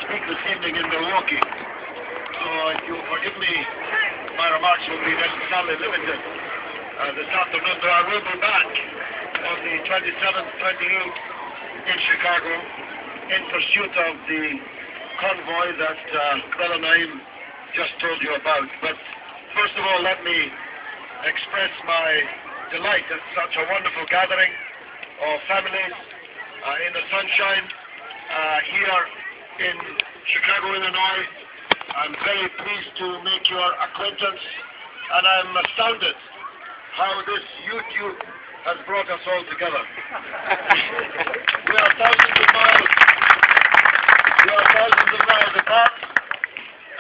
speak this evening in Milwaukee. So if you forgive me, my remarks will be necessarily limited this afternoon, but I will be back on the 27th, 28th in Chicago in pursuit of the convoy that Brother Naim just told you about. But first of all, let me express my delight at such a wonderful gathering of families in the sunshine here in Chicago, Illinois. I'm very pleased to make your acquaintance, and I'm astounded how this YouTube has brought us all together. We are thousands of miles apart,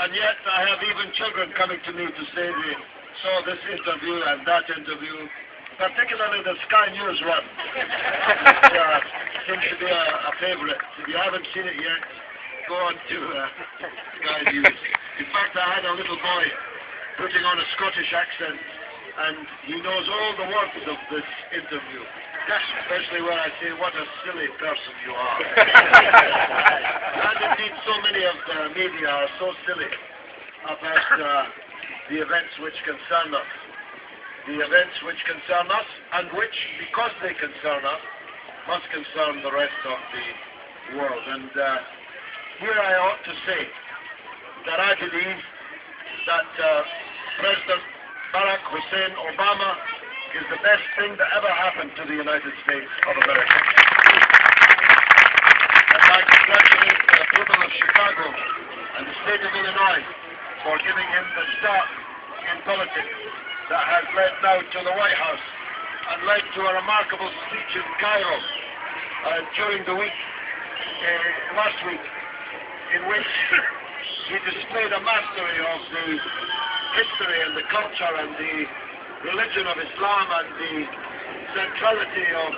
and yet I have even children coming to me to say they saw this interview and that interview, particularly the Sky News one. Seems to be a favorite. If you haven't seen it yet, go on to Sky News. In fact, I had a little boy putting on a Scottish accent, and he knows all the words of this interview, especially when I say, what a silly person you are. And indeed, so many of the media are so silly about the events which concern us. The events which concern us, and which, because they concern us, must concern the rest of the world. And here I ought to say that I believe that President Barack Hussein Obama is the best thing that ever happened to the United States of America. I'd like to congratulate the people of Chicago and the state of Illinois for giving him the start in politics that has led now to the White House and led to a remarkable speech in Cairo during the week, last week, in which he displayed a mastery of the history and the culture and the religion of Islam and the centrality of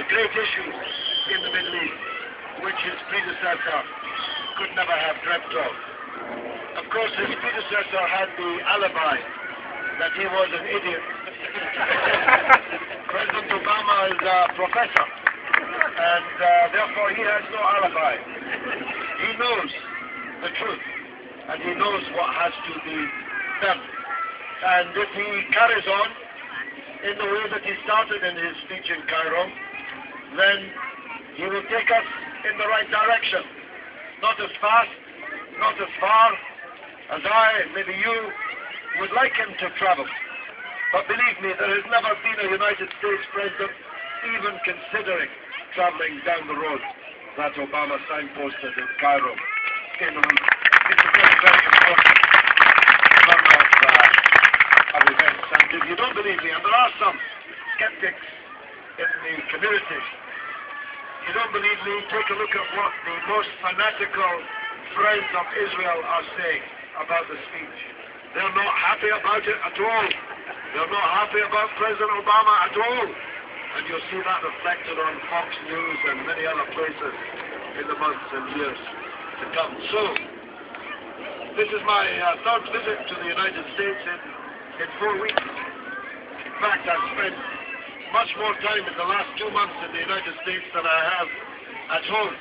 the great issues in the Middle East, which his predecessor could never have dreamt of. Of course, his predecessor had the alibi that he was an idiot. President Obama is a professor, and therefore he has no alibi. He knows the truth, and he knows what has to be done. And if he carries on in the way that he started in his speech in Cairo, then he will take us in the right direction. Not as fast, not as far as I, maybe you, would like him to travel. But believe me, there has never been a United States president even considering traveling down the road that Obama signposted in Cairo in the week. It's a very, very important run of events. And if you don't believe me, and there are some skeptics in the community, you don't believe me, take a look at what the most fanatical friends of Israel are saying about the speech. They're not happy about it at all. They're not happy about President Obama at all. And you'll see that reflected on Fox News and many other places in the months and years to come. So, this is my third visit to the United States in 4 weeks. In fact, I've spent much more time in the last 2 months in the United States than I have at home.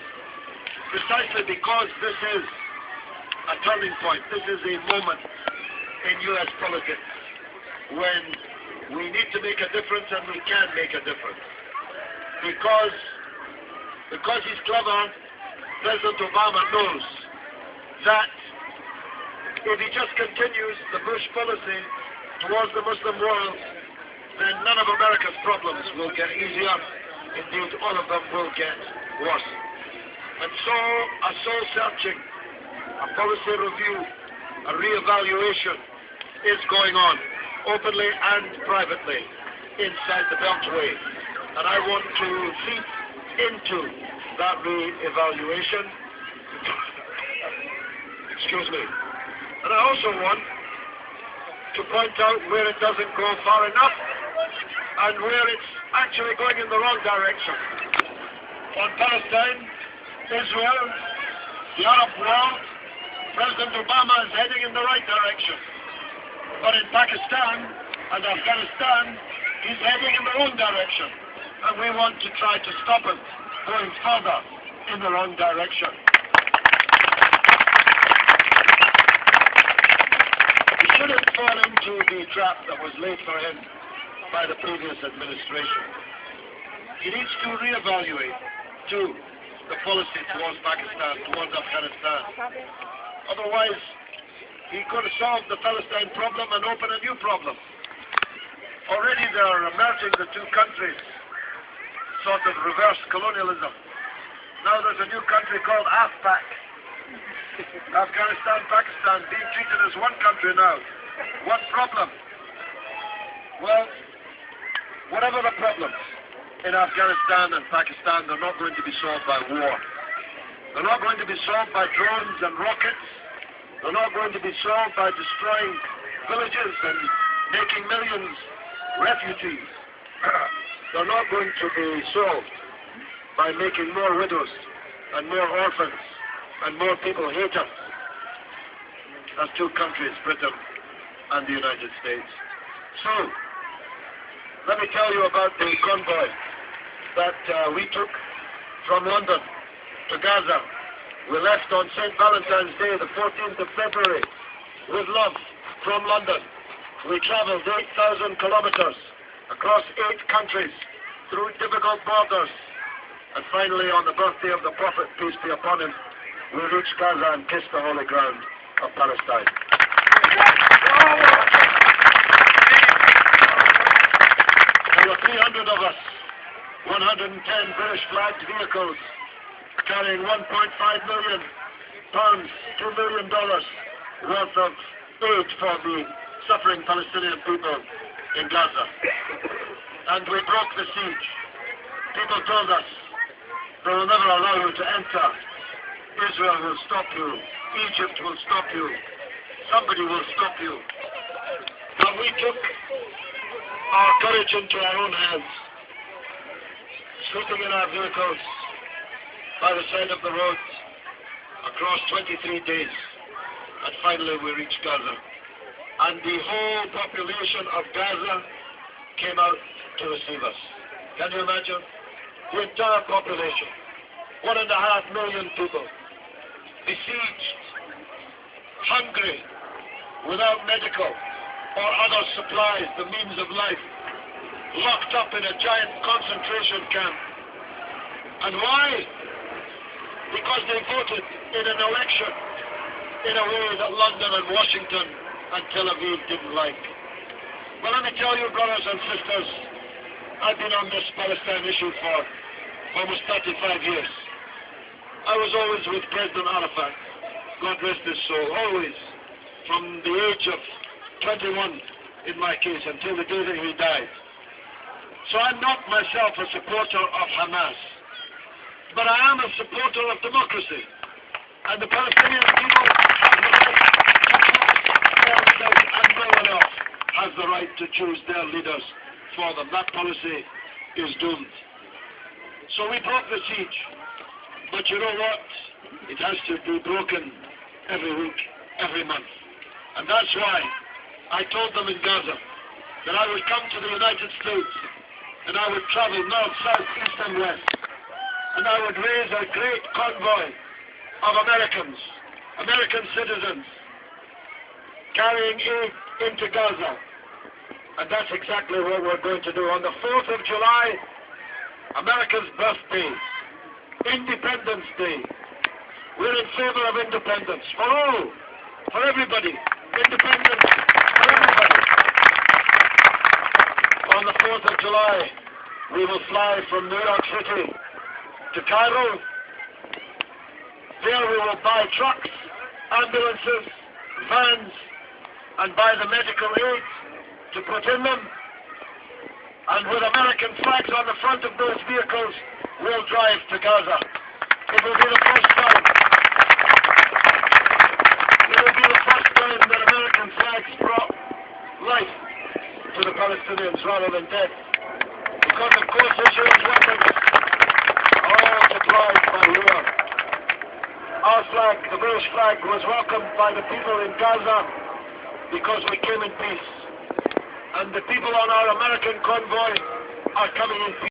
Precisely because this is a turning point. This is a moment in U.S. politics when we need to make a difference, and we can make a difference. Because he's clever, President Obama knows that if he just continues the Bush policy towards the Muslim world, then none of America's problems will get easier. Indeed, all of them will get worse. And so, a soul-searching, a policy review, a re-evaluation is going on, openly and privately, inside the Beltway. And I want to feed into that re-evaluation. Excuse me. And I also want to point out where it doesn't go far enough and where it's actually going in the wrong direction. On Palestine, Israel, the Arab world, President Obama is heading in the right direction. But in Pakistan and Afghanistan, he's heading in the wrong direction. And we want to try to stop him going further in the wrong direction. shouldn't fall into the trap that was laid for him by the previous administration. He needs to reevaluate, too, the policy towards Pakistan, towards Afghanistan. Otherwise, he could have solved the Palestine problem and opened a new problem. Already they are emerging, the two countries, sort of reverse colonialism. Now there's a new country called AFPAC. Afghanistan, Pakistan, being treated as one country now. What problem? Well, whatever the problems in Afghanistan and Pakistan, they're not going to be solved by war. They're not going to be solved by drones and rockets. They're not going to be solved by destroying villages and making millions refugees. They're not going to be solved by making more widows and more orphans and more people hate us as two countries, Britain and the United States. So, let me tell you about the convoy that we took from London to Gaza. We left on St. Valentine's Day, the 14th of February, with love from London. We traveled 8,000 kilometers across 8 countries, through difficult borders, and finally on the birthday of the Prophet, peace be upon him, we reached Gaza and kissed the holy ground of Palestine. There were 300 of us, 110 British flagged vehicles, carrying 1.5 million pounds, $2 million worth of aid for the suffering Palestinian people in Gaza. And we broke the siege. People told us, they will never allow you to enter. Israel will stop you. Egypt will stop you. Somebody will stop you. But we took our courage into our own hands, sleeping in our vehicles by the side of the road across 23 days. And finally we reached Gaza. And the whole population of Gaza came out to receive us. Can you imagine? The entire population, 1.5 million people, besieged, hungry, without medical or other supplies, the means of life, locked up in a giant concentration camp. And why? Because they voted in an election in a way that London and Washington and Tel Aviv didn't like. Well, let me tell you, brothers and sisters, I've been on this Palestine issue for almost 35 years. I was always with President Arafat, God rest his soul, always, from the age of 21 in my case until the day that he died. So I'm not myself a supporter of Hamas, but I am a supporter of democracy. And the Palestinian people have the right to choose themselves, and no one else has the right to choose their leaders for them. That policy is doomed. So we broke the siege. But you know what? It has to be broken every week, every month. And that's why I told them in Gaza that I would come to the United States and I would travel north, south, east and west. And I would raise a great convoy of Americans, American citizens, carrying aid into Gaza. And that's exactly what we're going to do. On the 4th of July, America's birthday, Independence Day. We're in favor of independence for all, for everybody. Independence for everybody. On the 4th of July, we will fly from New York City to Cairo. There we will buy trucks, ambulances, vans, and buy the medical aid to put in them. And with American flags on the front of those vehicles, we'll drive to Gaza. It will be the first time. It will be the first time that American flags brought life to the Palestinians rather than death. Because of course Israel's weapons are all supplied by Europe. Our flag, the British flag, was welcomed by the people in Gaza because we came in peace. And the people on our American convoy are coming in peace.